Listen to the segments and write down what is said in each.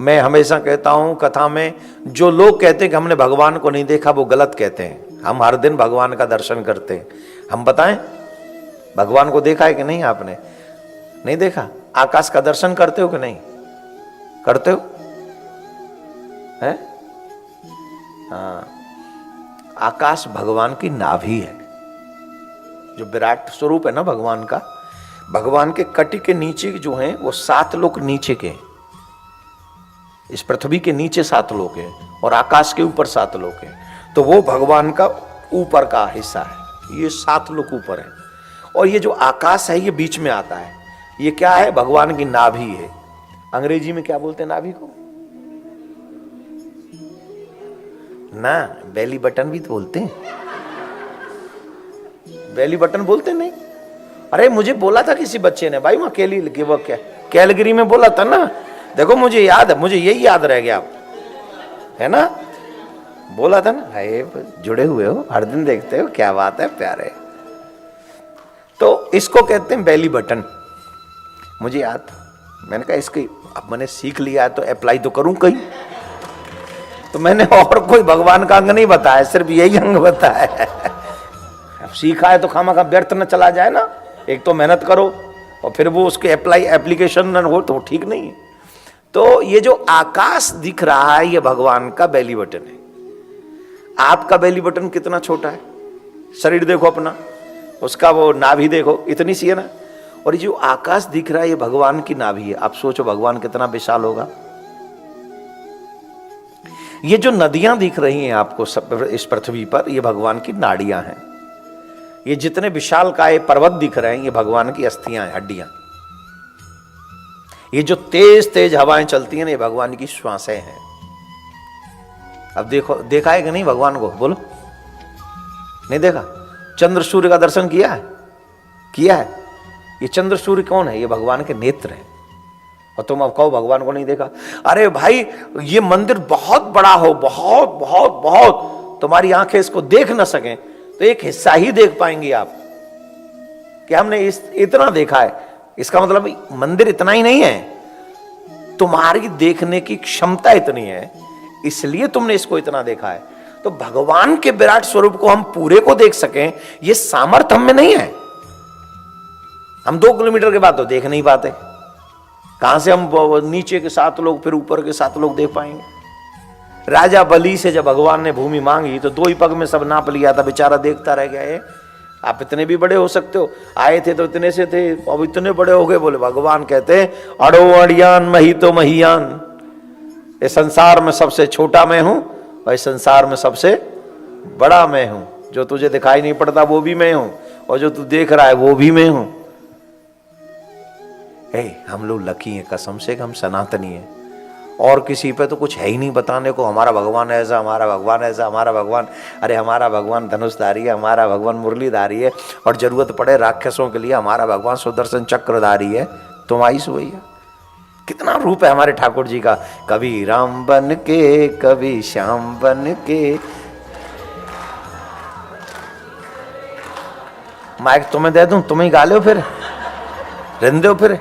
मैं हमेशा कहता हूं कथा में, जो लोग कहते हैं कि हमने भगवान को नहीं देखा वो गलत कहते हैं। हम हर दिन भगवान का दर्शन करते हैं। हम बताएं भगवान को देखा है कि नहीं? आपने नहीं देखा? आकाश का दर्शन करते हो कि नहीं करते हो? है? हाँ, आकाश भगवान की नाभि है, जो विराट स्वरूप है ना भगवान का। भगवान के कटी के नीचे जो हैं वो 7 लोक नीचे के, इस पृथ्वी के नीचे 7 लोक हैं और आकाश के ऊपर 7 लोक हैं। तो वो भगवान का ऊपर का हिस्सा है, ये 7 लोक ऊपर है। और ये जो आकाश है ये बीच में आता है। ये क्या है? भगवान की नाभि है। अंग्रेजी में क्या बोलते हैं नाभि को? ना, बेली बटन भी तो बोलते हैं। बेली बटन बोलते नहीं? अरे मुझे बोला था किसी बच्चे ने, भाई वहां कैलगरी में बोला था ना। देखो मुझे याद है, मुझे यही याद रह गया, है ना? बोला था ना। है, जुड़े हुए हो, हर दिन देखते हो, क्या बात है प्यारे। तो इसको कहते हैं बेली बटन। मुझे याद था, मैंने कहा इसकी अब मैंने सीख लिया है तो अप्लाई तो करूं कहीं। तो मैंने और कोई भगवान का अंग नहीं बताया, सिर्फ यही अंग बताया है। अब सीखा है तो खामखा व्यर्थ न चला जाए ना। एक तो मेहनत करो और फिर वो उसके एप्लीकेशन न हो तो ठीक नहीं है। तो ये जो आकाश दिख रहा है ये भगवान का बेली बटन है। आपका बेली बटन कितना छोटा है? शरीर देखो अपना, उसका वो नाभि देखो, इतनी सी है ना। और ये जो आकाश दिख रहा है ये भगवान की नाभि है। आप सोचो भगवान कितना विशाल होगा। ये जो नदियां दिख रही हैं आपको सब इस पृथ्वी पर, ये भगवान की नाड़ियां हैं। ये जितने विशालकाय पर्वत दिख रहे हैं ये भगवान की अस्थियां हैं, हड्डियां। ये जो तेज तेज हवाएं चलती हैं ना ये भगवान की श्वासें हैं। अब देखो, देखा है कि नहीं भगवान को? बोलो, नहीं देखा? चंद्र सूर्य का दर्शन किया है? किया है? ये चंद्र सूर्य कौन है? ये भगवान के नेत्र हैं। और तुम अब कहो भगवान को नहीं देखा। अरे भाई ये मंदिर बहुत बड़ा हो, बहुत बहुत बहुत, तुम्हारी आंखें इसको देख ना सकें तो एक हिस्सा ही देख पाएंगी आप कि हमने इतना देखा है। इसका मतलब मंदिर इतना ही नहीं है, तुम्हारी देखने की क्षमता इतनी है, इसलिए तुमने इसको इतना देखा है। तो भगवान के विराट स्वरूप को हम पूरे को देख सकें ये सामर्थ्य हम में नहीं है। हम 2 किलोमीटर के बाद तो देख नहीं पाते, कहां से हम नीचे के 7 लोग फिर ऊपर के 7 लोग देख पाएंगे। राजा बलि से जब भगवान ने भूमि मांगी तो 2 ही पग में सब नाप लिया था, बेचारा देखता रह गया। है आप इतने भी बड़े हो सकते हो, आए थे तो इतने से थे, अब इतने बड़े हो गए। बोले भगवान कहते हैं अड़ो अड़ियान मही तो महियान, इस संसार में सबसे छोटा मैं हूं और इस संसार में सबसे बड़ा मैं हूं। जो तुझे दिखाई नहीं पड़ता वो भी मैं हूं और जो तू देख रहा है वो भी मैं हूं। हम लोग लकी हैं, कसम से हम सनातनी हैं। और किसी पे तो कुछ है ही नहीं बताने को। हमारा भगवान ऐसा, हमारा भगवान ऐसा, हमारा भगवान, अरे हमारा भगवान धनुषधारी है, हमारा भगवान मुरलीधारी है, और जरूरत पड़े राक्षसों के लिए हमारा भगवान सुदर्शन चक्रधारी है। तुम आई सो भैया, कितना रूप है हमारे ठाकुर जी का। कभी राम बन के, कभी श्याम बन के। माइक तुम्हें दे दूं, तुम ही गा लो फिर, रहने दो फिर।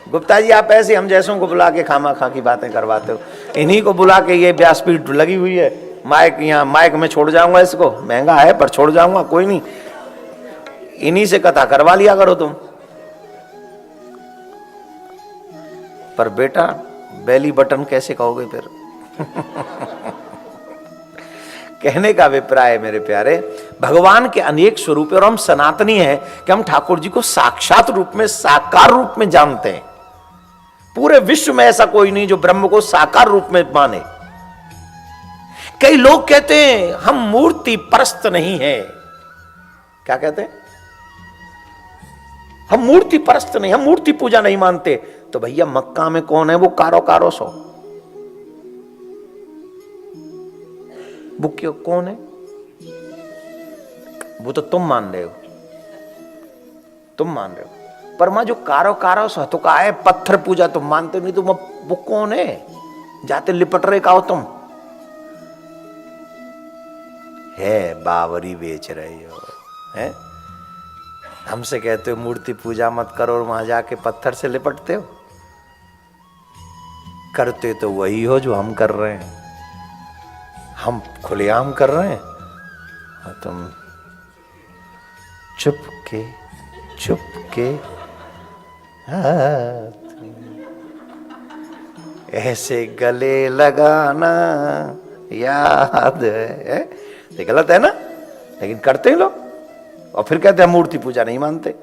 गुप्ता जी आप ऐसे हम जैसों को बुला के खामा खा की बातें करवाते हो। इन्हीं को बुला के ये व्यासपीठ लगी हुई है। माइक यहाँ, माइक में छोड़ जाऊंगा, इसको महंगा है पर छोड़ जाऊंगा, कोई नहीं, इन्हीं से कथा करवा लिया करो तुम। पर बेटा बेली बटन कैसे कहोगे फिर? कहने का अभिप्राय मेरे प्यारे, भगवान के अनेक स्वरूप है और हम सनातनी हैं कि हम ठाकुर जी को साक्षात रूप में, साकार रूप में जानते हैं। पूरे विश्व में ऐसा कोई नहीं जो ब्रह्म को साकार रूप में माने। कई लोग कहते हैं हम मूर्ति परस्त नहीं है। क्या कहते हैं? हम मूर्ति परस्त नहीं, हम मूर्ति पूजा नहीं मानते। तो भैया मक्का में कौन है वो कारो कारो सो? वो क्यों कौन है? वो तो तुम मान रहे हो, तुम मान रहे हो। पर मां जो कारो कारो सो तो का है पत्थर पूजा तुम मानते नहीं, तो वो कौन है? जाते लिपट रहे का तुम है, बावरी बेच रहे हो हैं? हमसे कहते हो मूर्ति पूजा मत करो और वहां जाके पत्थर से लिपटते हो। करते तो वही हो जो हम कर रहे हैं, हम खुलेआम कर रहे हैं और तुम चुपके चुपके ऐसे गले लगाना याद है। ये गलत है ना, लेकिन करते हैं लोग और फिर कहते हैं मूर्ति पूजा नहीं मानते।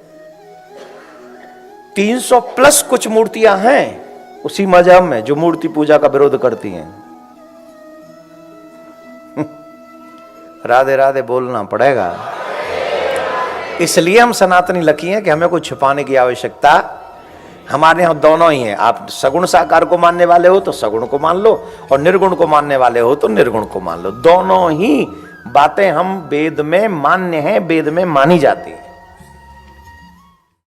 300 प्लस कुछ मूर्तियां हैं उसी मजहब में जो मूर्ति पूजा का विरोध करती हैं। राधे राधे बोलना पड़ेगा। इसलिए हम सनातनी लकी हैं कि हमें कुछ छुपाने की आवश्यकता। हमारे यहां दोनों ही हैं। आप सगुण साकार को मानने वाले हो तो सगुण को मान लो, और निर्गुण को मानने वाले हो तो निर्गुण को मान लो। दोनों ही बातें हम वेद में मान्य हैं, वेद में मानी जाती है।